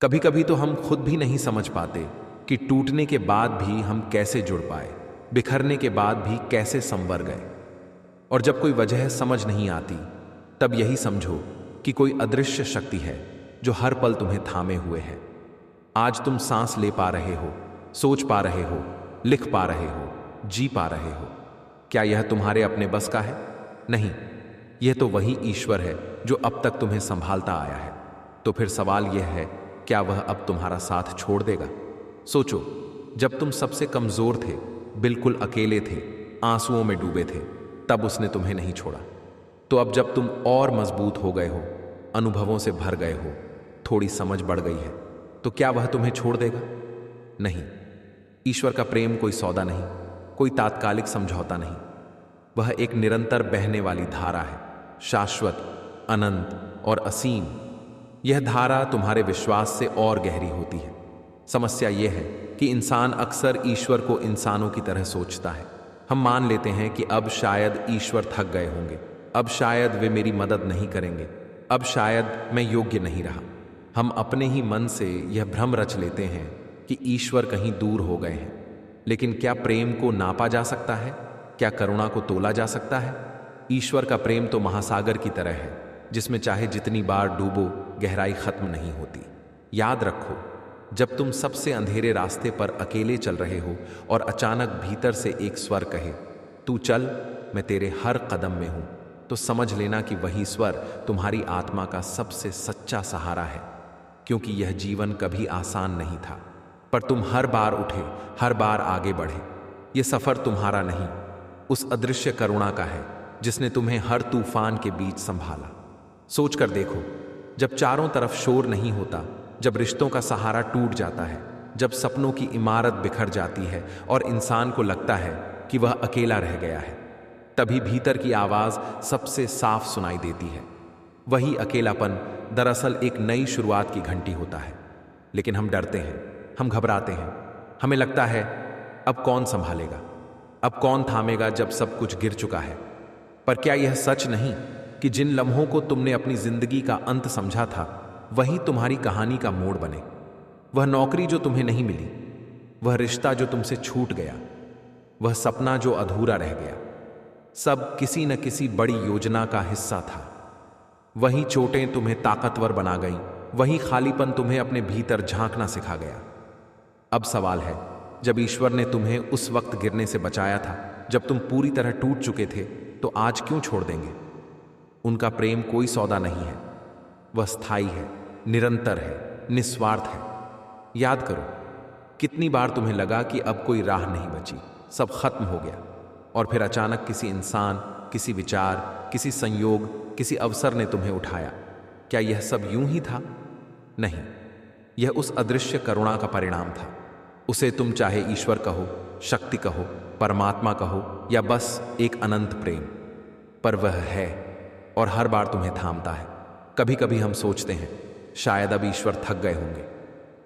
कभी कभी तो हम खुद भी नहीं समझ पाते कि टूटने के बाद भी हम कैसे जुड़ पाए, बिखरने के बाद भी कैसे संवर गए। और जब कोई वजह समझ नहीं आती, तब यही समझो कि कोई अदृश्य शक्ति है जो हर पल तुम्हें थामे हुए है। आज तुम सांस ले पा रहे हो, सोच पा रहे हो, लिख पा रहे हो, जी पा रहे हो। क्या यह तुम्हारे अपने बस का है? नहीं, यह तो वही ईश्वर है जो अब तक तुम्हें संभालता आया है। तो फिर सवाल यह है, क्या वह अब तुम्हारा साथ छोड़ देगा? सोचो, जब तुम सबसे कमजोर थे, बिल्कुल अकेले थे, आंसुओं में डूबे थे, तब उसने तुम्हें नहीं छोड़ा। तो अब जब तुम और मजबूत हो गए हो, अनुभवों से भर गए हो, थोड़ी समझ बढ़ गई है, तो क्या वह तुम्हें छोड़ देगा? नहीं। ईश्वर का प्रेम कोई सौदा नहीं, कोई तात्कालिक समझौता नहीं। वह एक निरंतर बहने वाली धारा है, शाश्वत, अनंत और असीम। यह धारा तुम्हारे विश्वास से और गहरी होती है। समस्या यह है कि इंसान अक्सर ईश्वर को इंसानों की तरह सोचता है। हम मान लेते हैं कि अब शायद ईश्वर थक गए होंगे, अब शायद वे मेरी मदद नहीं करेंगे, अब शायद मैं योग्य नहीं रहा। हम अपने ही मन से यह भ्रम रच लेते हैं कि ईश्वर कहीं दूर हो गए हैं। लेकिन क्या प्रेम को नापा जा सकता है? क्या करुणा को तोला जा सकता है? ईश्वर का प्रेम तो महासागर की तरह है, जिसमें चाहे जितनी बार डूबो, गहराई खत्म नहीं होती। याद रखो, जब तुम सबसे अंधेरे रास्ते पर अकेले चल रहे हो और अचानक भीतर से एक स्वर कहे, तू चल, मैं तेरे हर कदम में हूं, तो समझ लेना कि वही स्वर तुम्हारी आत्मा का सबसे सच्चा सहारा है। क्योंकि यह जीवन कभी आसान नहीं था, पर तुम हर बार उठे, हर बार आगे बढ़े। यह सफर तुम्हारा नहीं, उस अदृश्य करुणा का है जिसने तुम्हें हर तूफान के बीच संभाला। सोच कर देखो, जब चारों तरफ शोर नहीं होता, जब रिश्तों का सहारा टूट जाता है, जब सपनों की इमारत बिखर जाती है और इंसान को लगता है कि वह अकेला रह गया है, तभी भीतर की आवाज सबसे साफ सुनाई देती है। वही अकेलापन दरअसल एक नई शुरुआत की घंटी होता है। लेकिन हम डरते हैं, हम घबराते हैं। हमें लगता है, अब कौन संभालेगा, अब कौन थामेगा जब सब कुछ गिर चुका है। पर क्या यह सच नहीं कि जिन लम्हों को तुमने अपनी जिंदगी का अंत समझा था, वही तुम्हारी कहानी का मोड़ बने? वह नौकरी जो तुम्हें नहीं मिली, वह रिश्ता जो तुमसे छूट गया, वह सपना जो अधूरा रह गया, सब किसी न किसी बड़ी योजना का हिस्सा था। वही चोटें तुम्हें ताकतवर बना गईं, वही खालीपन तुम्हें अपने भीतर झांकना सिखा गया। अब सवाल है, जब ईश्वर ने तुम्हें उस वक्त गिरने से बचाया था, जब तुम पूरी तरह टूट चुके थे, तो आज क्यों छोड़ देंगे? उनका प्रेम कोई सौदा नहीं है, वह स्थायी है, निरंतर है, निस्वार्थ है। याद करो, कितनी बार तुम्हें लगा कि अब कोई राह नहीं बची, सब खत्म हो गया, और फिर अचानक किसी इंसान, किसी विचार, किसी संयोग, किसी अवसर ने तुम्हें उठाया। क्या यह सब यूं ही था? नहीं, यह उस अदृश्य करुणा का परिणाम था। उसे तुम चाहे ईश्वर कहो, शक्ति कहो, परमात्मा कहो, या बस एक अनंत प्रेम, पर वह है और हर बार तुम्हें थामता है। कभी कभी हम सोचते हैं, शायद अब ईश्वर थक गए होंगे,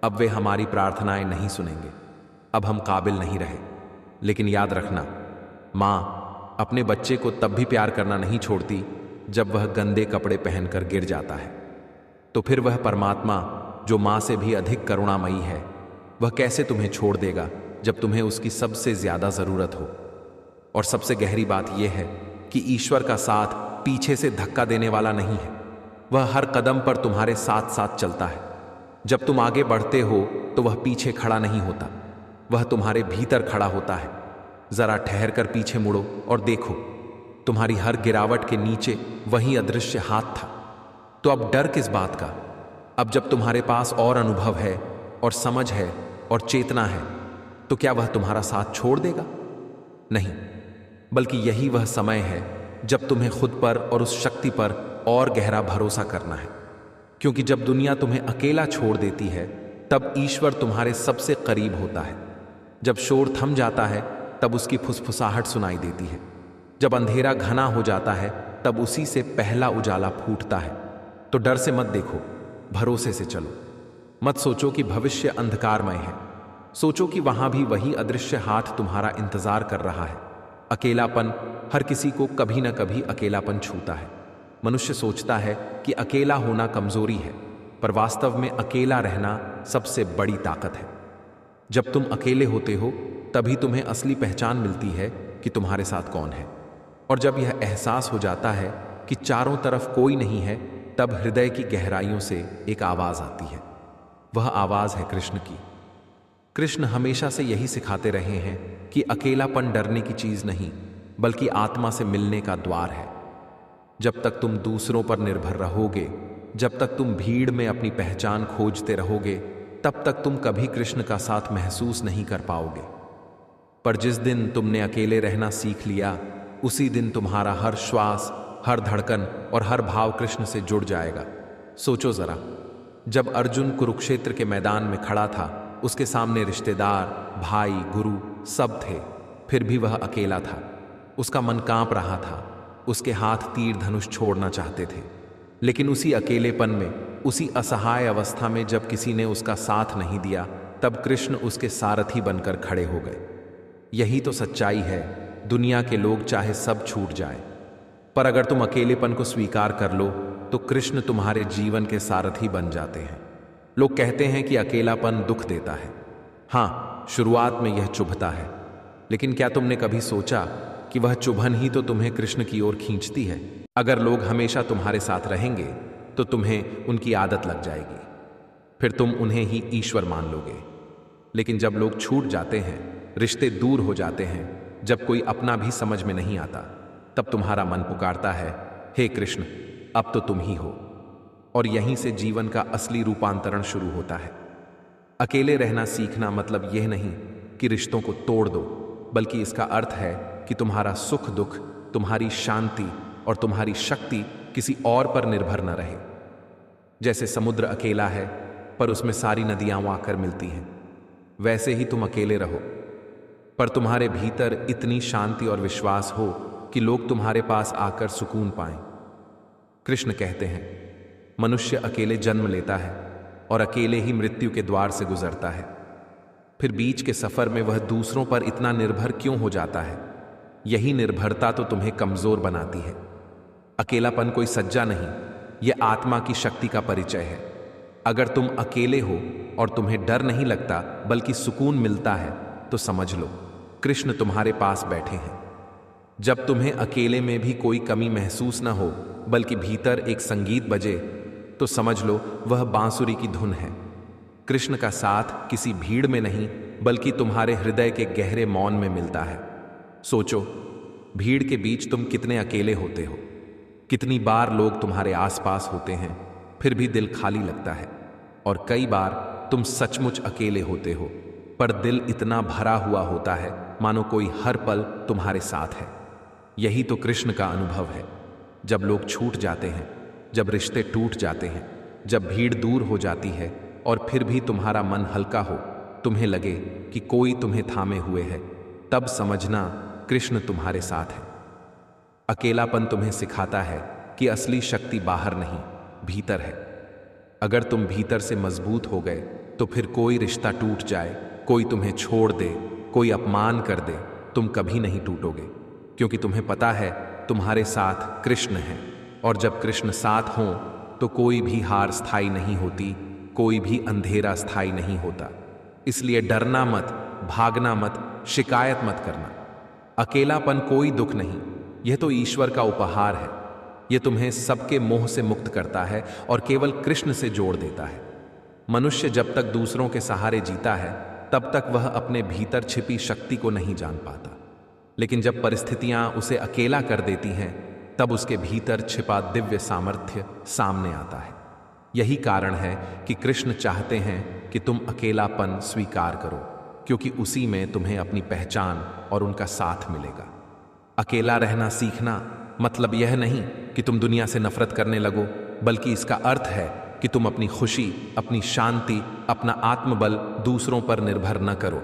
अब वे हमारी प्रार्थनाएं नहीं सुनेंगे, अब हम काबिल नहीं रहे। लेकिन याद रखना, माँ अपने बच्चे को तब भी प्यार करना नहीं छोड़ती जब वह गंदे कपड़े पहनकर गिर जाता है। तो फिर वह परमात्मा जो माँ से भी अधिक करुणामयी है, वह कैसे तुम्हें छोड़ देगा जब तुम्हें उसकी सबसे ज्यादा जरूरत हो? और सबसे गहरी बात यह है कि ईश्वर का साथ पीछे से धक्का देने वाला नहीं है, वह हर कदम पर तुम्हारे साथ साथ चलता है। जब तुम आगे बढ़ते हो तो वह पीछे खड़ा नहीं होता, वह तुम्हारे भीतर खड़ा होता है। जरा ठहर कर पीछे मुड़ो और देखो, तुम्हारी हर गिरावट के नीचे वही अदृश्य हाथ था। तो अब डर किस बात का? अब जब तुम्हारे पास और अनुभव है और समझ है और चेतना है, तो क्या वह तुम्हारा साथ छोड़ देगा? नहीं, बल्कि यही वह समय है जब तुम्हें खुद पर और उस शक्ति पर और गहरा भरोसा करना है। क्योंकि जब दुनिया तुम्हें अकेला छोड़ देती है, तब ईश्वर तुम्हारे सबसे करीब होता है। जब शोर थम जाता है, तब उसकी फुसफुसाहट सुनाई देती है। जब अंधेरा घना हो जाता है, तब उसी से पहला उजाला फूटता है। तो डर से मत देखो, भरोसे से चलो। मत सोचो कि भविष्य अंधकारमय है, सोचो कि वहां भी वही अदृश्य हाथ तुम्हारा इंतजार कर रहा है। अकेलापन, हर किसी को कभी न कभी अकेलापन छूता है। मनुष्य सोचता है कि अकेला होना कमजोरी है, पर वास्तव में अकेला रहना सबसे बड़ी ताकत है। जब तुम अकेले होते हो तभी तुम्हें असली पहचान मिलती है कि तुम्हारे साथ कौन है। और जब यह एहसास हो जाता है कि चारों तरफ कोई नहीं है, तब हृदय की गहराइयों से एक आवाज आती है। वह आवाज है कृष्ण की। कृष्ण हमेशा से यही सिखाते रहे हैं कि अकेलापन डरने की चीज नहीं, बल्कि आत्मा से मिलने का द्वार है। जब तक तुम दूसरों पर निर्भर रहोगे, जब तक तुम भीड़ में अपनी पहचान खोजते रहोगे, तब तक तुम कभी कृष्ण का साथ महसूस नहीं कर पाओगे। पर जिस दिन तुमने अकेले रहना सीख लिया, उसी दिन तुम्हारा हर श्वास, हर धड़कन और हर भाव कृष्ण से जुड़ जाएगा। सोचो जरा, जब अर्जुन कुरुक्षेत्र के मैदान में खड़ा था, उसके सामने रिश्तेदार, भाई, गुरु सब थे, फिर भी वह अकेला था। उसका मन कांप रहा था, उसके हाथ तीर धनुष छोड़ना चाहते थे। लेकिन उसी अकेलेपन में, उसी असहाय अवस्था में जब किसी ने उसका साथ नहीं दिया, तब कृष्ण उसके सारथी बनकर खड़े हो गए। यही तो सच्चाई है। दुनिया के लोग चाहे सब छूट जाए, पर अगर तुम अकेलेपन को स्वीकार कर लो तो कृष्ण तुम्हारे जीवन के सारथी बन जाते हैं। लोग कहते हैं कि अकेलापन दुख देता है। हाँ, शुरुआत में यह चुभता है, लेकिन क्या तुमने कभी सोचा कि वह चुभन ही तो तुम्हें कृष्ण की ओर खींचती है? अगर लोग हमेशा तुम्हारे साथ रहेंगे तो तुम्हें उनकी आदत लग जाएगी, फिर तुम उन्हें ही ईश्वर मान लोगे। लेकिन जब लोग छूट जाते हैं, रिश्ते दूर हो जाते हैं, जब कोई अपना भी समझ में नहीं आता, तब तुम्हारा मन पुकारता है, हे कृष्ण, अब तो तुम ही हो। और यहीं से जीवन का असली रूपांतरण शुरू होता है। अकेले रहना सीखना मतलब यह नहीं कि रिश्तों को तोड़ दो, बल्कि इसका अर्थ है कि तुम्हारा सुख दुख, तुम्हारी शांति और तुम्हारी शक्ति किसी और पर निर्भर न रहे। जैसे समुद्र अकेला है पर उसमें सारी नदियां आकर मिलती हैं, वैसे ही तुम अकेले रहो पर तुम्हारे भीतर इतनी शांति और विश्वास हो कि लोग तुम्हारे पास आकर सुकून पाएं। कृष्ण कहते हैं, मनुष्य अकेले जन्म लेता है और अकेले ही मृत्यु के द्वार से गुजरता है। फिर बीच के सफर में वह दूसरों पर इतना निर्भर क्यों हो जाता है? यही निर्भरता तो तुम्हें कमजोर बनाती है। अकेलापन कोई सज्जा नहीं, यह आत्मा की शक्ति का परिचय है। अगर तुम अकेले हो और तुम्हें डर नहीं लगता बल्कि सुकून मिलता है, तो समझ लो कृष्ण तुम्हारे पास बैठे हैं। जब तुम्हें अकेले में भी कोई कमी महसूस न हो, बल्कि भीतर एक संगीत बजे, तो समझ लो वह बांसुरी की धुन है। कृष्ण का साथ किसी भीड़ में नहीं, बल्कि तुम्हारे हृदय के गहरे मौन में मिलता है। सोचो, भीड़ के बीच तुम कितने अकेले होते हो। कितनी बार लोग तुम्हारे आसपास होते हैं, फिर भी दिल खाली लगता है। और कई बार तुम सचमुच अकेले होते हो, पर दिल इतना भरा हुआ होता है मानो कोई हर पल तुम्हारे साथ है। यही तो कृष्ण का अनुभव है। जब लोग छूट जाते हैं, जब रिश्ते टूट जाते हैं, जब भीड़ दूर हो जाती है और फिर भी तुम्हारा मन हल्का हो, तुम्हें लगे कि कोई तुम्हें थामे हुए है, तब समझना कृष्ण तुम्हारे साथ है। अकेलापन तुम्हें सिखाता है कि असली शक्ति बाहर नहीं, भीतर है। अगर तुम भीतर से मजबूत हो गए तो फिर कोई रिश्ता टूट जाए, कोई तुम्हें छोड़ दे, कोई अपमान कर दे, तुम कभी नहीं टूटोगे, क्योंकि तुम्हें पता है तुम्हारे साथ कृष्ण है। और जब कृष्ण साथ हों तो कोई भी हार स्थायी नहीं होती, कोई भी अंधेरा स्थायी नहीं होता। इसलिए डरना मत, भागना मत, शिकायत मत करना। अकेलापन कोई दुख नहीं, यह तो ईश्वर का उपहार है। यह तुम्हें सबके मोह से मुक्त करता है और केवल कृष्ण से जोड़ देता है। मनुष्य जब तक दूसरों के सहारे जीता है, तब तक वह अपने भीतर छिपी शक्ति को नहीं जान पाता। लेकिन जब परिस्थितियां उसे अकेला कर देती हैं, तब उसके भीतर छिपा दिव्य सामर्थ्य सामने आता है। यही कारण है कि कृष्ण चाहते हैं कि तुम अकेलापन स्वीकार करो, क्योंकि उसी में तुम्हें अपनी पहचान और उनका साथ मिलेगा। अकेला रहना सीखना मतलब यह नहीं कि तुम दुनिया से नफरत करने लगो, बल्कि इसका अर्थ है कि तुम अपनी खुशी, अपनी शांति, अपना आत्मबल दूसरों पर निर्भर न करो।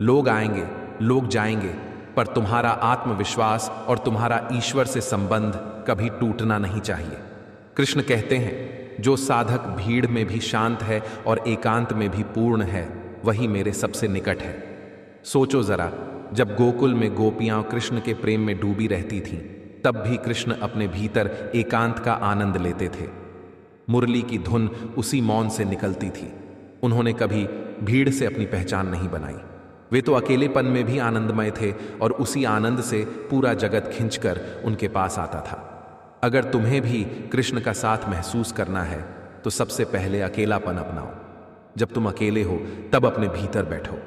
लोग आएंगे, लोग जाएंगे, पर तुम्हारा आत्मविश्वास और तुम्हारा ईश्वर से संबंध कभी टूटना नहीं चाहिए। कृष्ण कहते हैं, जो साधक भीड़ में भी शांत है और एकांत में भी पूर्ण है, वही मेरे सबसे निकट है। सोचो जरा, जब गोकुल में गोपियां कृष्ण के प्रेम में डूबी रहती थीं, तब भी कृष्ण अपने भीतर एकांत का आनंद लेते थे। मुरली की धुन उसी मौन से निकलती थी। उन्होंने कभी भीड़ से अपनी पहचान नहीं बनाई। वे तो अकेलेपन में भी आनंदमय थे और उसी आनंद से पूरा जगत खिंचकर उनके पास आता था। अगर तुम्हें भी कृष्ण का साथ महसूस करना है तो सबसे पहले अकेलापन अपनाओ। जब तुम अकेले हो तब अपने भीतर बैठो,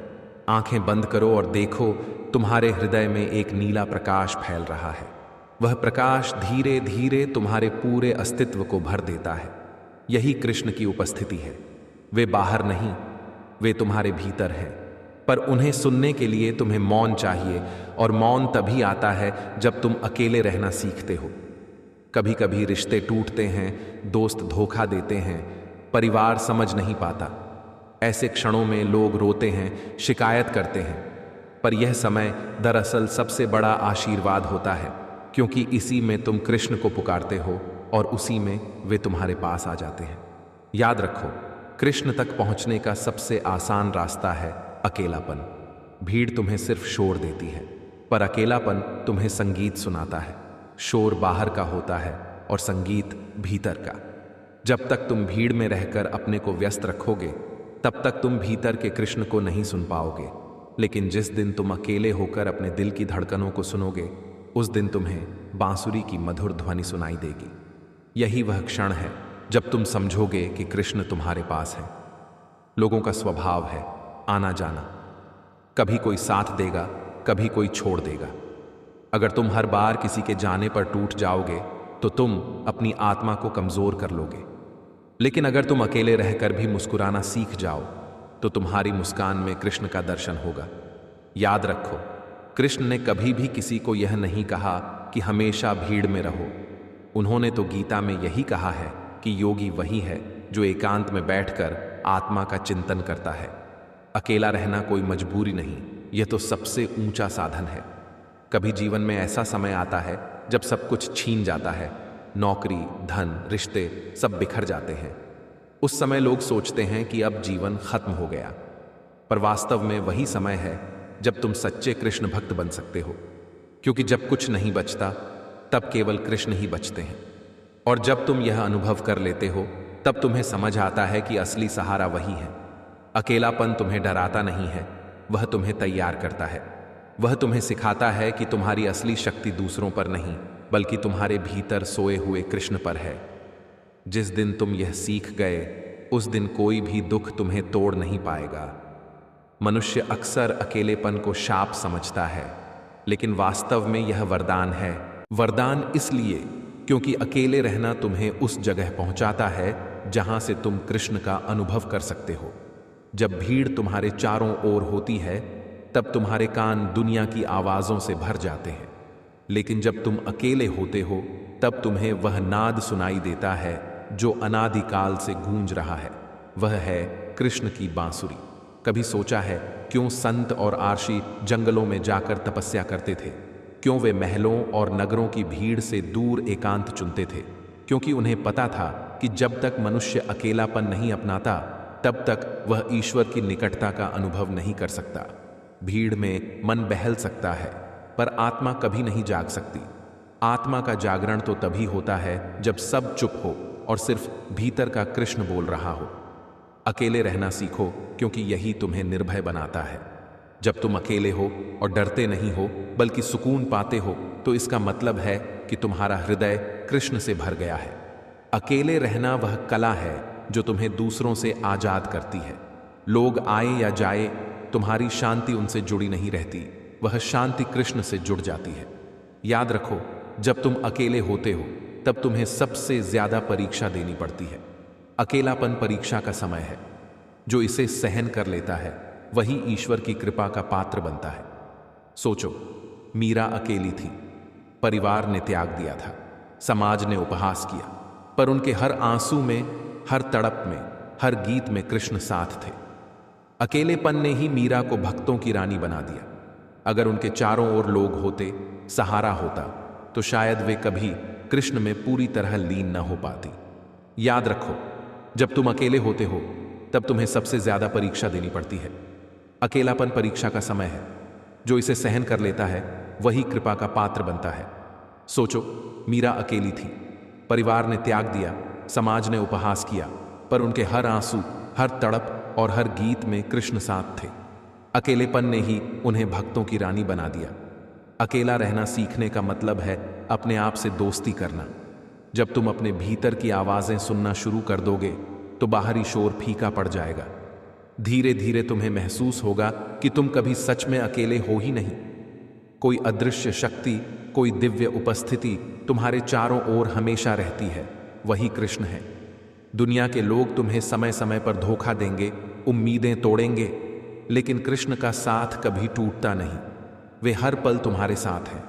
आंखें बंद करो और देखो तुम्हारे हृदय में एक नीला प्रकाश फैल रहा है। वह प्रकाश धीरे धीरे तुम्हारे पूरे अस्तित्व को भर देता है। यही कृष्ण की उपस्थिति है। वे बाहर नहीं, वे तुम्हारे भीतर हैं। पर उन्हें सुनने के लिए तुम्हें मौन चाहिए, और मौन तभी आता है जब तुम अकेले रहना सीखते हो। कभी कभी रिश्ते टूटते हैं, दोस्त धोखा देते हैं, परिवार समझ नहीं पाता। ऐसे क्षणों में लोग रोते हैं, शिकायत करते हैं। पर यह समय दरअसल सबसे बड़ा आशीर्वाद होता है, क्योंकि इसी में तुम कृष्ण को पुकारते हो और उसी में वे तुम्हारे पास आ जाते हैं। याद रखो, कृष्ण तक पहुंचने का सबसे आसान रास्ता है अकेलापन। भीड़ तुम्हें सिर्फ शोर देती है, पर अकेलापन तुम्हें संगीत सुनाता है। शोर बाहर का होता है और संगीत भीतर का। जब तक तुम भीड़ में रहकर अपने को व्यस्त रखोगे, तब तक तुम भीतर के कृष्ण को नहीं सुन पाओगे। लेकिन जिस दिन तुम अकेले होकर अपने दिल की धड़कनों को सुनोगे, उस दिन तुम्हें बांसुरी की मधुर ध्वनि सुनाई देगी। यही वह क्षण है जब तुम समझोगे कि कृष्ण तुम्हारे पास है। लोगों का स्वभाव है आना जाना। कभी कोई साथ देगा, कभी कोई छोड़ देगा। अगर तुम हर बार किसी के जाने पर टूट जाओगे तो तुम अपनी आत्मा को कमजोर कर लोगे। लेकिन अगर तुम अकेले रहकर भी मुस्कुराना सीख जाओ तो तुम्हारी मुस्कान में कृष्ण का दर्शन होगा। याद रखो, कृष्ण ने कभी भी किसी को यह नहीं कहा कि हमेशा भीड़ में रहो। उन्होंने तो गीता में यही कहा है कि योगी वही है जो एकांत में बैठकर आत्मा का चिंतन करता है। अकेला रहना कोई मजबूरी नहीं, यह तो सबसे ऊंचा साधन है। कभी जीवन में ऐसा समय आता है जब सब कुछ छीन जाता है, नौकरी, धन, रिश्ते सब बिखर जाते हैं। उस समय लोग सोचते हैं कि अब जीवन खत्म हो गया, पर वास्तव में वही समय है जब तुम सच्चे कृष्ण भक्त बन सकते हो। क्योंकि जब कुछ नहीं बचता तब केवल कृष्ण ही बचते हैं। और जब तुम यह अनुभव कर लेते हो तब तुम्हें समझ आता है कि असली सहारा वही है। अकेलापन तुम्हें डराता नहीं है, वह तुम्हें तैयार करता है। वह तुम्हें सिखाता है कि तुम्हारी असली शक्ति दूसरों पर नहीं, बल्कि तुम्हारे भीतर सोए हुए कृष्ण पर है। जिस दिन तुम यह सीख गए, उस दिन कोई भी दुख तुम्हें तोड़ नहीं पाएगा। मनुष्य अक्सर अकेलेपन को शाप समझता है, लेकिन वास्तव में यह वरदान है। वरदान इसलिए क्योंकि अकेले रहना तुम्हें उस जगह पहुंचाता है जहां से तुम कृष्ण का अनुभव कर सकते हो। जब भीड़ तुम्हारे चारों ओर होती है तब तुम्हारे कान दुनिया की आवाजों से भर जाते हैं, लेकिन जब तुम अकेले होते हो तब तुम्हें वह नाद सुनाई देता है जो अनादिकाल से गूंज रहा है। वह है कृष्ण की बांसुरी। कभी सोचा है क्यों संत और आर्षी जंगलों में जाकर तपस्या करते थे? क्यों वे महलों और नगरों की भीड़ से दूर एकांत चुनते थे? क्योंकि उन्हें पता था कि जब तक मनुष्य अकेलापन नहीं अपनाता तब तक वह ईश्वर की निकटता का अनुभव नहीं कर सकता। भीड़ में मन बहल सकता है, पर आत्मा कभी नहीं जाग सकती। आत्मा का जागरण तो तभी होता है जब सब चुप हो और सिर्फ भीतर का कृष्ण बोल रहा हो। अकेले रहना सीखो, क्योंकि यही तुम्हें निर्भय बनाता है। जब तुम अकेले हो और डरते नहीं हो बल्कि सुकून पाते हो, तो इसका मतलब है कि तुम्हारा हृदय कृष्ण से भर गया है। अकेले रहना वह कला है जो तुम्हें दूसरों से आजाद करती है। लोग आए या जाए, तुम्हारी शांति उनसे जुड़ी नहीं रहती, वह शांति कृष्ण से जुड़ जाती है। याद रखो, जब तुम अकेले होते हो तब तुम्हें सबसे ज्यादा परीक्षा देनी पड़ती है। अकेलापन परीक्षा का समय है। जो इसे सहन कर लेता है वही ईश्वर की कृपा का पात्र बनता है। सोचो, मीरा अकेली थी, परिवार ने त्याग दिया था, समाज ने उपहास किया, पर उनके हर आंसू में, हर तड़प में, हर गीत में कृष्ण साथ थे। अकेलेपन ने ही मीरा को भक्तों की रानी बना दिया। अगर उनके चारों ओर लोग होते, सहारा होता, तो शायद वे कभी कृष्ण में पूरी तरह लीन न हो पाती। याद रखो, जब तुम अकेले होते हो तब तुम्हें सबसे ज्यादा परीक्षा देनी पड़ती है। अकेलापन परीक्षा का समय है। जो इसे सहन कर लेता है वही कृपा का पात्र बनता है। सोचो, मीरा अकेली थी, परिवार ने त्याग दिया, समाज ने उपहास किया, पर उनके हर आंसू, हर तड़प और हर गीत में कृष्ण साथ थे। अकेलेपन ने ही उन्हें भक्तों की रानी बना दिया। अकेला रहना सीखने का मतलब है अपने आप से दोस्ती करना। जब तुम अपने भीतर की आवाजें सुनना शुरू कर दोगे तो बाहरी शोर फीका पड़ जाएगा। धीरे धीरे तुम्हें महसूस होगा कि तुम कभी सच में अकेले हो ही नहीं। कोई अदृश्य शक्ति, कोई दिव्य उपस्थिति तुम्हारे चारों ओर हमेशा रहती है। वही कृष्ण है। दुनिया के लोग तुम्हें समय समय पर धोखा देंगे, उम्मीदें तोड़ेंगे, लेकिन कृष्ण का साथ कभी टूटता नहीं। वे हर पल तुम्हारे साथ हैं।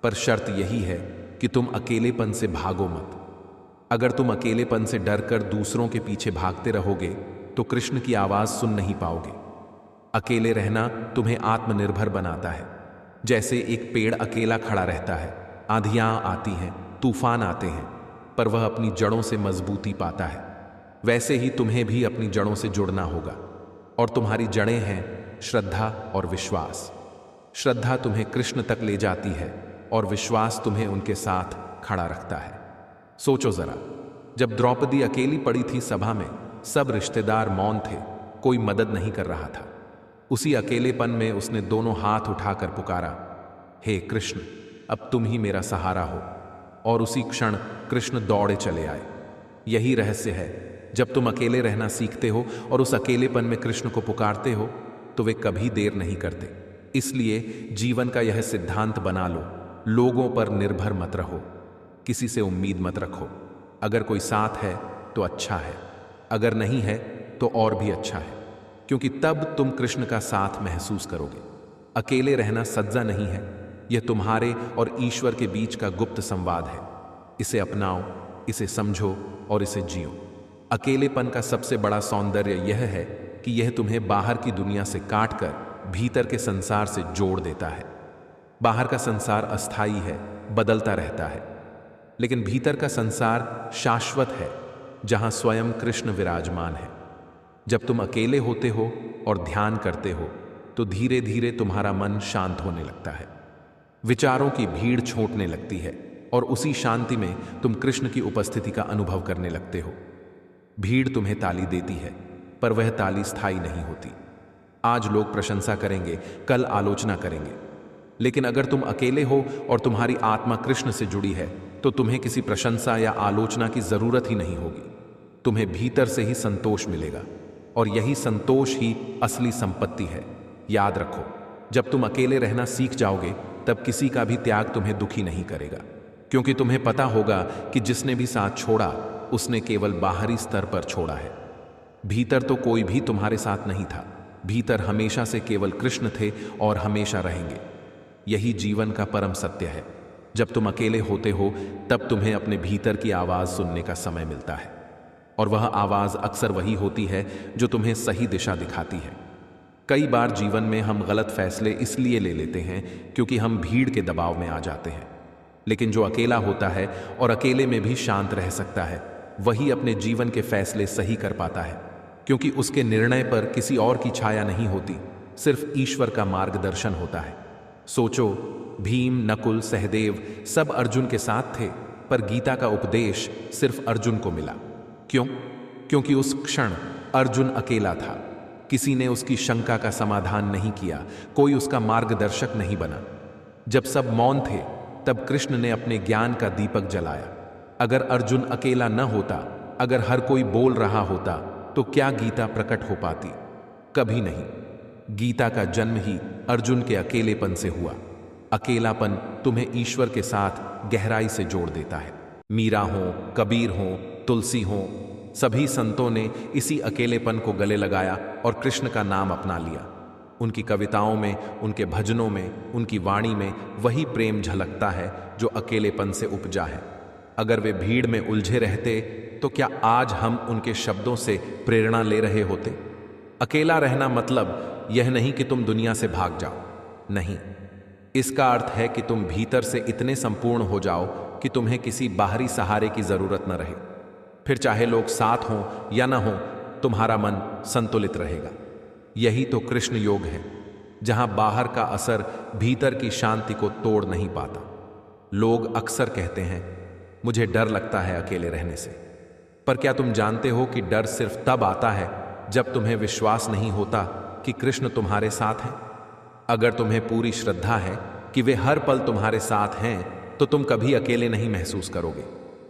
पर शर्त यही है कि तुम अकेलेपन से भागो मत। अगर तुम अकेलेपन से डरकर दूसरों के पीछे भागते रहोगे तो कृष्ण की आवाज सुन नहीं पाओगे। अकेले रहना तुम्हें आत्मनिर्भर बनाता है। जैसे एक पेड़ अकेला खड़ा रहता है, आंधियां आती हैं, तूफान आते हैं, पर वह अपनी जड़ों से मजबूती पाता है। वैसे ही तुम्हें भी अपनी जड़ों से जुड़ना होगा, और तुम्हारी जड़ें हैं श्रद्धा और विश्वास। श्रद्धा तुम्हें कृष्ण तक ले जाती है और विश्वास तुम्हें उनके साथ खड़ा रखता है। सोचो जरा, जब द्रौपदी अकेली पड़ी थी सभा में, सब रिश्तेदार मौन थे, कोई मदद नहीं कर रहा था। उसी अकेलेपन में उसने दोनों हाथ उठाकर पुकारा, हे कृष्ण, अब तुम ही मेरा सहारा हो। और उसी क्षण कृष्ण दौड़े चले आए। यही रहस्य है, जब तुम अकेले रहना सीखते हो और उस अकेलेपन में कृष्ण को पुकारते हो तो वे कभी देर नहीं करते। इसलिए जीवन का यह सिद्धांत बना लो, लोगों पर निर्भर मत रहो, किसी से उम्मीद मत रखो। अगर कोई साथ है तो अच्छा है, अगर नहीं है तो और भी अच्छा है, क्योंकि तब तुम कृष्ण का साथ महसूस करोगे। अकेले रहना सज्जा नहीं है, यह तुम्हारे और ईश्वर के बीच का गुप्त संवाद है। इसे अपनाओ, इसे समझो और इसे जियो। अकेलेपन का सबसे बड़ा सौंदर्य यह है कि यह तुम्हें बाहर की दुनिया से काटकर भीतर के संसार से जोड़ देता है। बाहर का संसार अस्थायी है, बदलता रहता है, लेकिन भीतर का संसार शाश्वत है, जहां स्वयं कृष्ण विराजमान है। जब तुम अकेले होते हो और ध्यान करते हो तो धीरे धीरे तुम्हारा मन शांत होने लगता है। विचारों की भीड़ छूटने लगती है और उसी शांति में तुम कृष्ण की उपस्थिति का अनुभव करने लगते हो। भीड़ तुम्हें ताली देती है, पर वह ताली स्थायी नहीं होती। आज लोग प्रशंसा करेंगे, कल आलोचना करेंगे, लेकिन अगर तुम अकेले हो और तुम्हारी आत्मा कृष्ण से जुड़ी है तो तुम्हें किसी प्रशंसा या आलोचना की जरूरत ही नहीं होगी। तुम्हें भीतर से ही संतोष मिलेगा, और यही संतोष ही असली संपत्ति है। याद रखो, जब तुम अकेले रहना सीख जाओगे तब किसी का भी त्याग तुम्हें दुखी नहीं करेगा, क्योंकि तुम्हें पता होगा कि जिसने भी साथ छोड़ा उसने केवल बाहरी स्तर पर छोड़ा है। भीतर तो कोई भी तुम्हारे साथ नहीं था। भीतर हमेशा से केवल कृष्ण थे और हमेशा रहेंगे। यही जीवन का परम सत्य है। जब तुम अकेले होते हो तब तुम्हें अपने भीतर की आवाज सुनने का समय मिलता है, और वह आवाज अक्सर वही होती है जो तुम्हें सही दिशा दिखाती है। कई बार जीवन में हम गलत फैसले इसलिए ले लेते हैं क्योंकि हम भीड़ के दबाव में आ जाते हैं, लेकिन जो अकेला होता है और अकेले में भी शांत रह सकता है, वही अपने जीवन के फैसले सही कर पाता है, क्योंकि उसके निर्णय पर किसी और की छाया नहीं होती, सिर्फ ईश्वर का मार्गदर्शन होता है। सोचो, भीम, नकुल, सहदेव सब अर्जुन के साथ थे, पर गीता का उपदेश सिर्फ अर्जुन को मिला। क्यों? क्योंकि उस क्षण अर्जुन अकेला था। किसी ने उसकी शंका का समाधान नहीं किया, कोई उसका मार्गदर्शक नहीं बना। जब सब मौन थे तब कृष्ण ने अपने ज्ञान का दीपक जलाया। अगर अर्जुन अकेला न होता, अगर हर कोई बोल रहा होता, तो क्या गीता प्रकट हो पाती? कभी नहीं। गीता का जन्म ही अर्जुन के अकेलेपन से हुआ। अकेलापन तुम्हें ईश्वर के साथ गहराई से जोड़ देता है। मीरा हो, कबीर हो, तुलसी हो, सभी संतों ने इसी अकेलेपन को गले लगाया और कृष्ण का नाम अपना लिया। उनकी कविताओं में, उनके भजनों में, उनकी वाणी में वही प्रेम झलकता है जो अकेलेपन से उपजा है। अगर वे भीड़ में उलझे रहते तो क्या आज हम उनके शब्दों से प्रेरणा ले रहे होते? अकेला रहना मतलब यह नहीं कि तुम दुनिया से भाग जाओ, नहीं। इसका अर्थ है कि तुम भीतर से इतने संपूर्ण हो जाओ कि तुम्हें किसी बाहरी सहारे की जरूरत न रहे। फिर चाहे लोग साथ हों या न हों, तुम्हारा मन संतुलित रहेगा। यही तो कृष्ण योग है, जहां बाहर का असर भीतर की शांति को तोड़ नहीं पाता। लोग अक्सर कहते हैं, मुझे डर लगता है अकेले रहने से, पर क्या तुम जानते हो कि डर सिर्फ तब आता है जब तुम्हें विश्वास नहीं होता कि कृष्ण तुम्हारे साथ हैं? अगर तुम्हें पूरी श्रद्धा है कि वे हर पल तुम्हारे साथ हैं, तो तुम कभी अकेले नहीं महसूस करोगे,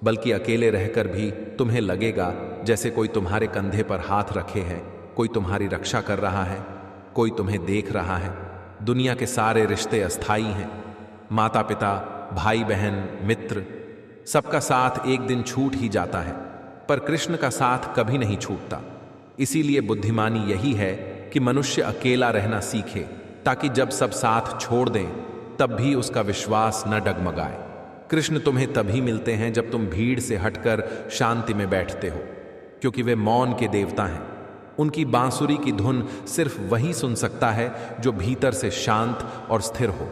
बल्कि अकेले रहकर भी तुम्हें लगेगा जैसे कोई तुम्हारे कंधे पर हाथ रखे है, कोई तुम्हारी रक्षा कर रहा है, कोई तुम्हें देख रहा है। दुनिया के सारे रिश्ते अस्थाई हैं। माता पिता, भाई बहन, मित्र, सबका साथ एक दिन छूट ही जाता है, पर कृष्ण का साथ कभी नहीं छूटता। इसीलिए बुद्धिमानी यही है कि मनुष्य अकेला रहना सीखे, ताकि जब सब साथ छोड़ दें तब भी उसका विश्वास न डगमगाए। कृष्ण तुम्हें तभी मिलते हैं जब तुम भीड़ से हटकर शांति में बैठते हो, क्योंकि वे मौन के देवता हैं। उनकी बांसुरी की धुन सिर्फ वही सुन सकता है जो भीतर से शांत और स्थिर हो,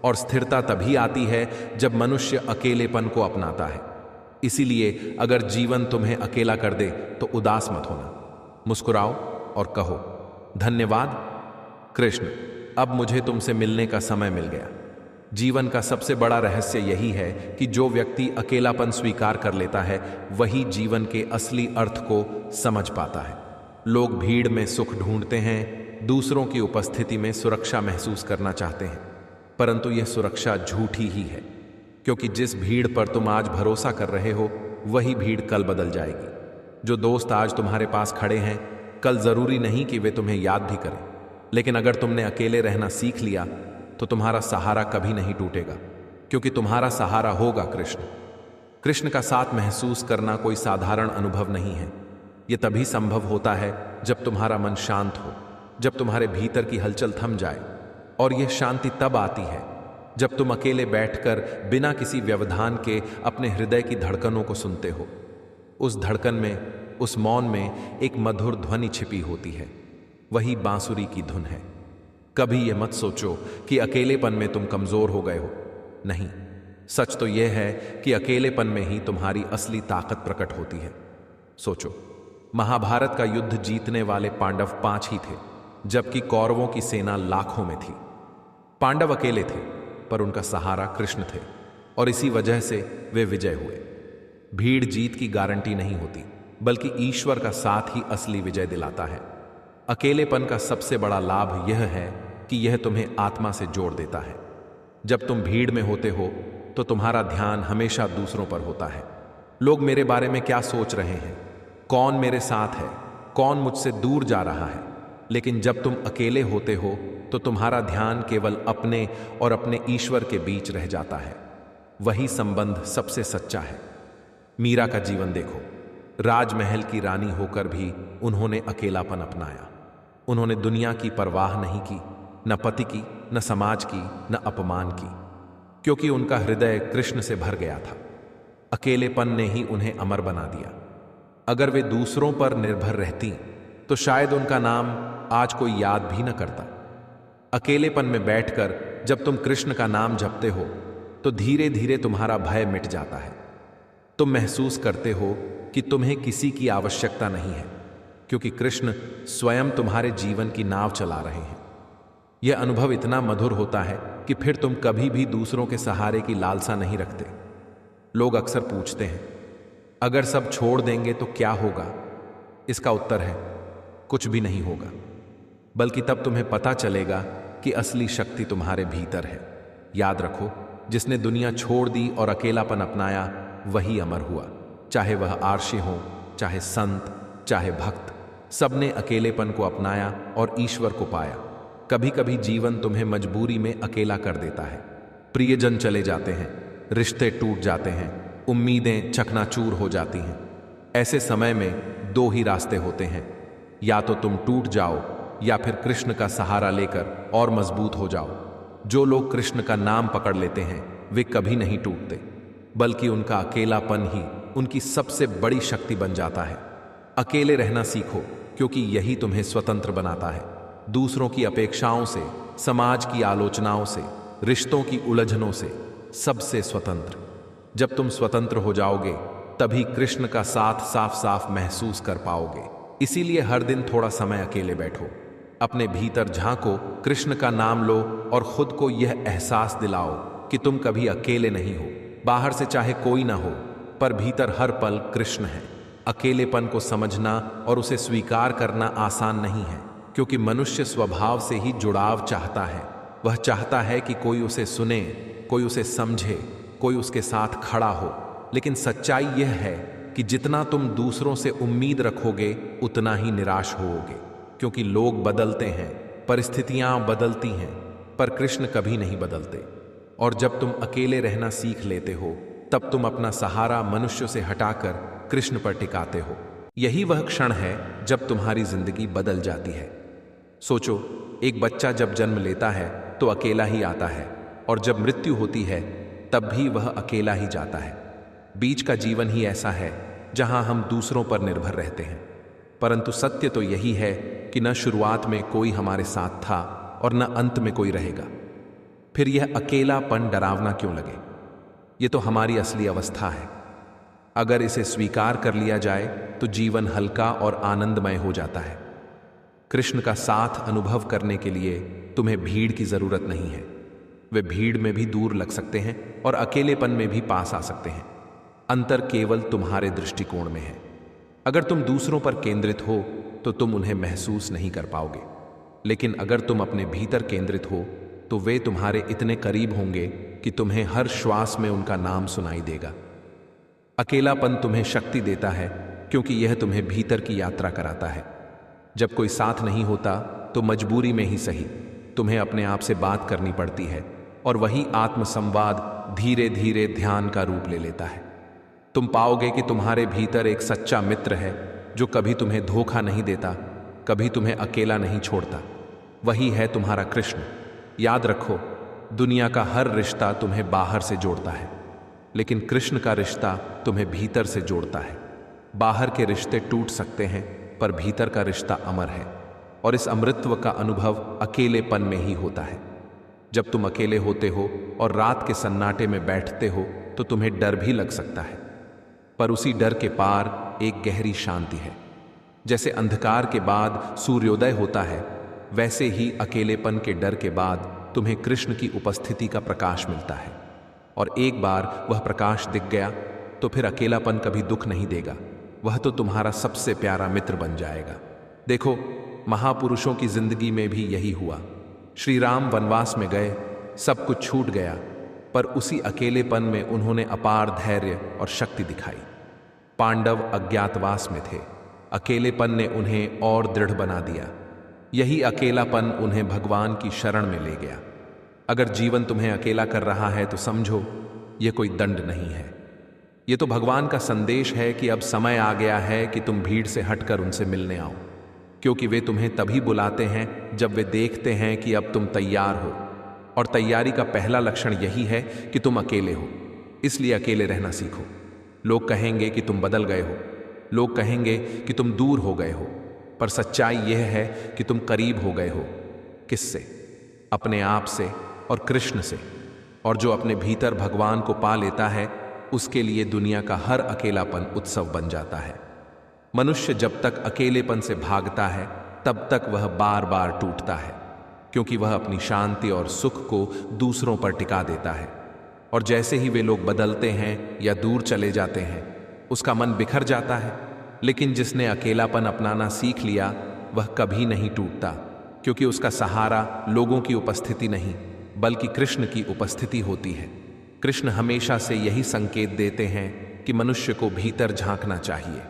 और स्थिरता तभी आती है जब मनुष्य अकेलेपन को अपनाता है। इसीलिए अगर जीवन तुम्हें अकेला कर दे तो उदास मत होना, मुस्कुराओ और कहो, धन्यवाद कृष्ण, अब मुझे तुमसे मिलने का समय मिल गया। जीवन का सबसे बड़ा रहस्य यही है कि जो व्यक्ति अकेलापन स्वीकार कर लेता है वही जीवन के असली अर्थ को समझ पाता है। लोग भीड़ में सुख ढूंढते हैं, दूसरों की उपस्थिति में सुरक्षा महसूस करना चाहते हैं, परंतु यह सुरक्षा झूठी ही है, क्योंकि जिस भीड़ पर तुम आज भरोसा कर रहे हो वही भीड़ कल बदल जाएगी। जो दोस्त आज तुम्हारे पास खड़े हैं, कल जरूरी नहीं कि वे तुम्हें याद भी करें, लेकिन अगर तुमने अकेले रहना सीख लिया तो तुम्हारा सहारा कभी नहीं टूटेगा, क्योंकि तुम्हारा सहारा होगा कृष्ण। कृष्ण का साथ महसूस करना कोई साधारण अनुभव नहीं है। यह तभी संभव होता है जब तुम्हारा मन शांत हो, जब तुम्हारे भीतर की हलचल थम जाए। और यह शांति तब आती है जब तुम अकेले बैठकर बिना किसी व्यवधान के अपने हृदय की धड़कनों को सुनते हो। उस धड़कन में, उस मौन में एक मधुर ध्वनि छिपी होती है, वही बांसुरी की धुन है। कभी यह मत सोचो कि अकेलेपन में तुम कमजोर हो गए हो। नहीं, सच तो यह है कि अकेलेपन में ही तुम्हारी असली ताकत प्रकट होती है। सोचो, महाभारत का युद्ध जीतने वाले पांडव 5 ही थे, जबकि कौरवों की सेना लाखों में थी। पांडव अकेले थे, पर उनका सहारा कृष्ण थे, और इसी वजह से वे विजय हुए। भीड़ जीत की गारंटी नहीं होती, बल्कि ईश्वर का साथ ही असली विजय दिलाता है। अकेलेपन का सबसे बड़ा लाभ यह है कि यह तुम्हें आत्मा से जोड़ देता है। जब तुम भीड़ में होते हो तो तुम्हारा ध्यान हमेशा दूसरों पर होता है। लोग मेरे बारे में क्या सोच रहे हैं, कौन मेरे साथ है, कौन मुझसे दूर जा रहा है। लेकिन जब तुम अकेले होते हो तो तुम्हारा ध्यान केवल अपने और अपने ईश्वर के बीच रह जाता है। वही संबंध सबसे सच्चा है। मीरा का जीवन देखो, राजमहल की रानी होकर भी उन्होंने अकेलापन अपनाया। उन्होंने दुनिया की परवाह नहीं की, न पति की, न समाज की, न अपमान की, क्योंकि उनका हृदय कृष्ण से भर गया था। अकेलेपन ने ही उन्हें अमर बना दिया। अगर वे दूसरों पर निर्भर रहती तो शायद उनका नाम आज कोई याद भी न करता। अकेलेपन में बैठकर जब तुम कृष्ण का नाम जपते हो तो धीरे धीरे तुम्हारा भय मिट जाता है। तुम महसूस करते हो कि तुम्हें किसी की आवश्यकता नहीं है, क्योंकि कृष्ण स्वयं तुम्हारे जीवन की नाव चला रहे हैं। यह अनुभव इतना मधुर होता है कि फिर तुम कभी भी दूसरों के सहारे की लालसा नहीं रखते। लोग अक्सर पूछते हैं, अगर सब छोड़ देंगे तो क्या होगा? इसका उत्तर है, कुछ भी नहीं होगा, बल्कि तब तुम्हें पता चलेगा कि असली शक्ति तुम्हारे भीतर है। याद रखो, जिसने दुनिया छोड़ दी और अकेलापन अपनाया वही अमर हुआ। चाहे वह आर्षी हो, चाहे संत, चाहे भक्त, सबने अकेलेपन को अपनाया और ईश्वर को पाया। कभी कभी जीवन तुम्हें मजबूरी में अकेला कर देता है। प्रियजन चले जाते हैं, रिश्ते टूट जाते हैं, उम्मीदें चकनाचूर हो जाती हैं। ऐसे समय में 2 ही रास्ते होते हैं, या तो तुम टूट जाओ या फिर कृष्ण का सहारा लेकर और मजबूत हो जाओ। जो लोग कृष्ण का नाम पकड़ लेते हैं वे कभी नहीं टूटते, बल्कि उनका अकेलापन ही उनकी सबसे बड़ी शक्ति बन जाता है। अकेले रहना सीखो, क्योंकि यही तुम्हें स्वतंत्र बनाता है। दूसरों की अपेक्षाओं से, समाज की आलोचनाओं से, रिश्तों की उलझनों से, सबसे स्वतंत्र। जब तुम स्वतंत्र हो जाओगे तभी कृष्ण का साथ साफ साफ महसूस कर पाओगे। इसीलिए हर दिन थोड़ा समय अकेले बैठो, अपने भीतर झांको, कृष्ण का नाम लो और खुद को यह एहसास दिलाओ कि तुम कभी अकेले नहीं हो। बाहर से चाहे कोई ना हो, पर भीतर हर पल कृष्ण है। अकेलेपन को समझना और उसे स्वीकार करना आसान नहीं है, क्योंकि मनुष्य स्वभाव से ही जुड़ाव चाहता है। वह चाहता है कि कोई उसे सुने, कोई उसे समझे, कोई उसके साथ खड़ा हो। लेकिन सच्चाई यह है कि जितना तुम दूसरों से उम्मीद रखोगे उतना ही निराश होोगे, क्योंकि लोग बदलते हैं, परिस्थितियां बदलती हैं, पर कृष्ण कभी नहीं बदलते। और जब तुम अकेले रहना सीख लेते हो, तब तुम अपना सहारा मनुष्य से हटाकर कृष्ण पर टिकाते हो। यही वह क्षण है जब तुम्हारी जिंदगी बदल जाती है। सोचो, एक बच्चा जब जन्म लेता है तो अकेला ही आता है, और जब मृत्यु होती है तब भी वह अकेला ही जाता है। बीच का जीवन ही ऐसा है जहां हम दूसरों पर निर्भर रहते हैं। परंतु सत्य तो यही है कि न शुरुआत में कोई हमारे साथ था और न अंत में कोई रहेगा। फिर यह अकेलापन डरावना क्यों लगे? ये तो हमारी असली अवस्था है। अगर इसे स्वीकार कर लिया जाए तो जीवन हल्का और आनंदमय हो जाता है। कृष्ण का साथ अनुभव करने के लिए तुम्हें भीड़ की जरूरत नहीं है। वे भीड़ में भी दूर लग सकते हैं और अकेलेपन में भी पास आ सकते हैं। अंतर केवल तुम्हारे दृष्टिकोण में है। अगर तुम दूसरों पर केंद्रित हो तो तुम उन्हें महसूस नहीं कर पाओगे, लेकिन अगर तुम अपने भीतर केंद्रित हो तो वे तुम्हारे इतने करीब होंगे कि तुम्हें हर श्वास में उनका नाम सुनाई देगा। अकेलापन तुम्हें शक्ति देता है, क्योंकि यह तुम्हें भीतर की यात्रा कराता है। जब कोई साथ नहीं होता तो मजबूरी में ही सही तुम्हें अपने आप से बात करनी पड़ती है, और वही आत्मसंवाद धीरे धीरे ध्यान का रूप ले लेता है। तुम पाओगे कि तुम्हारे भीतर एक सच्चा मित्र है जो कभी तुम्हें धोखा नहीं देता, कभी तुम्हें अकेला नहीं छोड़ता। वही है तुम्हारा कृष्ण। याद रखो, दुनिया का हर रिश्ता तुम्हें बाहर से जोड़ता है, लेकिन कृष्ण का रिश्ता तुम्हें भीतर से जोड़ता है। बाहर के रिश्ते टूट सकते हैं, पर भीतर का रिश्ता अमर है, और इस अमृतत्व का अनुभव अकेलेपन में ही होता है। जब तुम अकेले होते हो और रात के सन्नाटे में बैठते हो तो तुम्हें डर भी लग सकता है, पर उसी डर के पार एक गहरी शांति है। जैसे अंधकार के बाद सूर्योदय होता है, वैसे ही अकेलेपन के डर के बाद तुम्हें कृष्ण की उपस्थिति का प्रकाश मिलता है। और एक बार वह प्रकाश दिख गया तो फिर अकेलापन कभी दुख नहीं देगा। वह तो तुम्हारा सबसे प्यारा मित्र बन जाएगा। देखो, महापुरुषों की जिंदगी में भी यही हुआ। श्री राम वनवास में गए, सब कुछ छूट गया, पर उसी अकेलेपन में उन्होंने अपार धैर्य और शक्ति दिखाई। पांडव अज्ञातवास में थे, अकेलेपन ने उन्हें और दृढ़ बना दिया। यही अकेलापन उन्हें भगवान की शरण में ले गया। अगर जीवन तुम्हें अकेला कर रहा है तो समझो, यह कोई दंड नहीं है। यह तो भगवान का संदेश है कि अब समय आ गया है कि तुम भीड़ से हटकर उनसे मिलने आओ, क्योंकि वे तुम्हें तभी बुलाते हैं जब वे देखते हैं कि अब तुम तैयार हो। और तैयारी का पहला लक्षण यही है कि तुम अकेले हो। इसलिए अकेले रहना सीखो। लोग कहेंगे कि तुम बदल गए हो, लोग कहेंगे कि तुम दूर हो गए हो, पर सच्चाई यह है कि तुम करीब हो गए हो। किससे? अपने आप से और कृष्ण से। और जो अपने भीतर भगवान को पा लेता है, उसके लिए दुनिया का हर अकेलापन उत्सव बन जाता है। मनुष्य जब तक अकेलेपन से भागता है तब तक वह बार बार टूटता है, क्योंकि वह अपनी शांति और सुख को दूसरों पर टिका देता है। और जैसे ही वे लोग बदलते हैं या दूर चले जाते हैं, उसका मन बिखर जाता है। लेकिन जिसने अकेलापन अपनाना सीख लिया, वह कभी नहीं टूटता, क्योंकि उसका सहारा लोगों की उपस्थिति नहीं बल्कि कृष्ण की उपस्थिति होती है। कृष्ण हमेशा से यही संकेत देते हैं कि मनुष्य को भीतर झांकना चाहिए।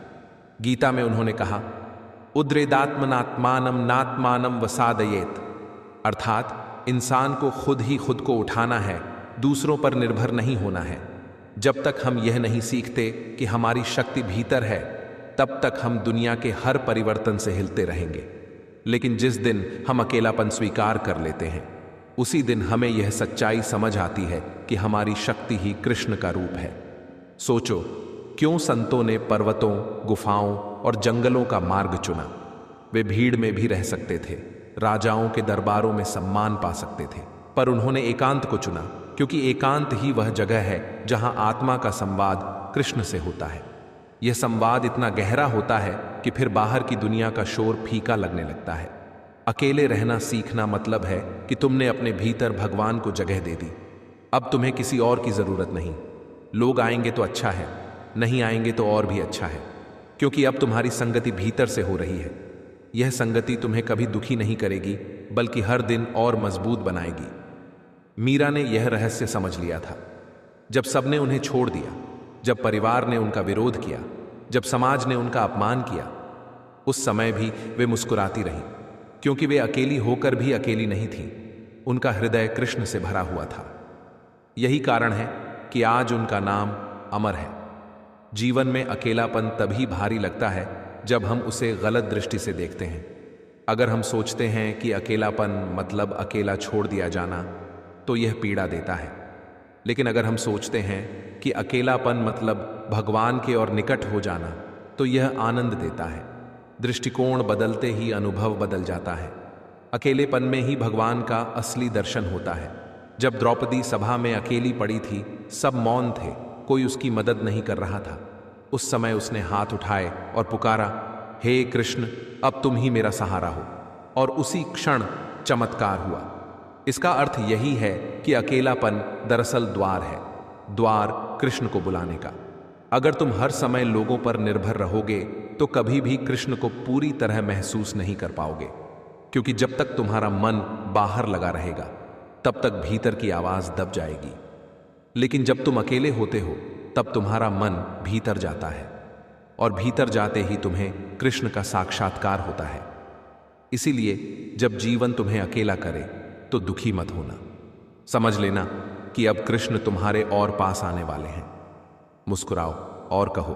गीता में उन्होंने कहा, उद्रेदात्मनात्मानम नात्मानम वसादयेत, अर्थात इंसान को खुद ही खुद को उठाना है, दूसरों पर निर्भर नहीं होना है। जब तक हम यह नहीं सीखते कि हमारी शक्ति भीतर है, तब तक हम दुनिया के हर परिवर्तन से हिलते रहेंगे। लेकिन जिस दिन हम अकेलापन स्वीकार कर लेते हैं, उसी दिन हमें यह सच्चाई समझ आती है कि हमारी शक्ति ही कृष्ण का रूप है। सोचो, क्यों संतों ने पर्वतों, गुफाओं और जंगलों का मार्ग चुना? वे भीड़ में भी रह सकते थे, राजाओं के दरबारों में सम्मान पा सकते थे, पर उन्होंने एकांत को चुना, क्योंकि एकांत ही वह जगह है जहां आत्मा का संवाद कृष्ण से होता है। यह संवाद इतना गहरा होता है कि फिर बाहर की दुनिया का शोर फीका लगने लगता है। अकेले रहना सीखना मतलब है कि तुमने अपने भीतर भगवान को जगह दे दी। अब तुम्हें किसी और की जरूरत नहीं। लोग आएंगे तो अच्छा है, नहीं आएंगे तो और भी अच्छा है, क्योंकि अब तुम्हारी संगति भीतर से हो रही है। यह संगति तुम्हें कभी दुखी नहीं करेगी, बल्कि हर दिन और मजबूत बनाएगी। मीरा ने यह रहस्य समझ लिया था। जब सबने उन्हें छोड़ दिया, जब परिवार ने उनका विरोध किया, जब समाज ने उनका अपमान किया, उस समय भी वे मुस्कुराती रहीं, क्योंकि वे अकेली होकर भी अकेली नहीं थीं। उनका हृदय कृष्ण से भरा हुआ था। यही कारण है कि आज उनका नाम अमर है। जीवन में अकेलापन तभी भारी लगता है जब हम उसे गलत दृष्टि से देखते हैं। अगर हम सोचते हैं कि अकेलापन मतलब अकेला छोड़ दिया जाना, तो यह पीड़ा देता है। लेकिन अगर हम सोचते हैं कि अकेलापन मतलब भगवान के और निकट हो जाना, तो यह आनंद देता है। दृष्टिकोण बदलते ही अनुभव बदल जाता है। अकेलेपन में ही भगवान का असली दर्शन होता है। जब द्रौपदी सभा में अकेली पड़ी थी, सब मौन थे, कोई उसकी मदद नहीं कर रहा था। उस समय उसने हाथ उठाए और पुकारा, हे कृष्ण, अब तुम ही मेरा सहारा हो। और उसी क्षण चमत्कार हुआ। इसका अर्थ यही है कि अकेलापन दरअसल द्वार है, द्वार कृष्ण को बुलाने का। अगर तुम हर समय लोगों पर निर्भर रहोगे, तो कभी भी कृष्ण को पूरी तरह महसूस नहीं कर पाओगे, क्योंकि जब तक तुम्हारा मन बाहर लगा रहेगा, तब तक भीतर की आवाज दब जाएगी। लेकिन जब तुम अकेले होते हो, तब तुम्हारा मन भीतर जाता है, और भीतर जाते ही तुम्हें कृष्ण का साक्षात्कार होता है। इसीलिए जब जीवन तुम्हें अकेला करे, तो दुखी मत होना। समझ लेना कि अब कृष्ण तुम्हारे और पास आने वाले हैं। मुस्कुराओ और कहो,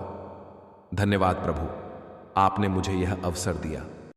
धन्यवाद प्रभु, आपने मुझे यह अवसर दिया।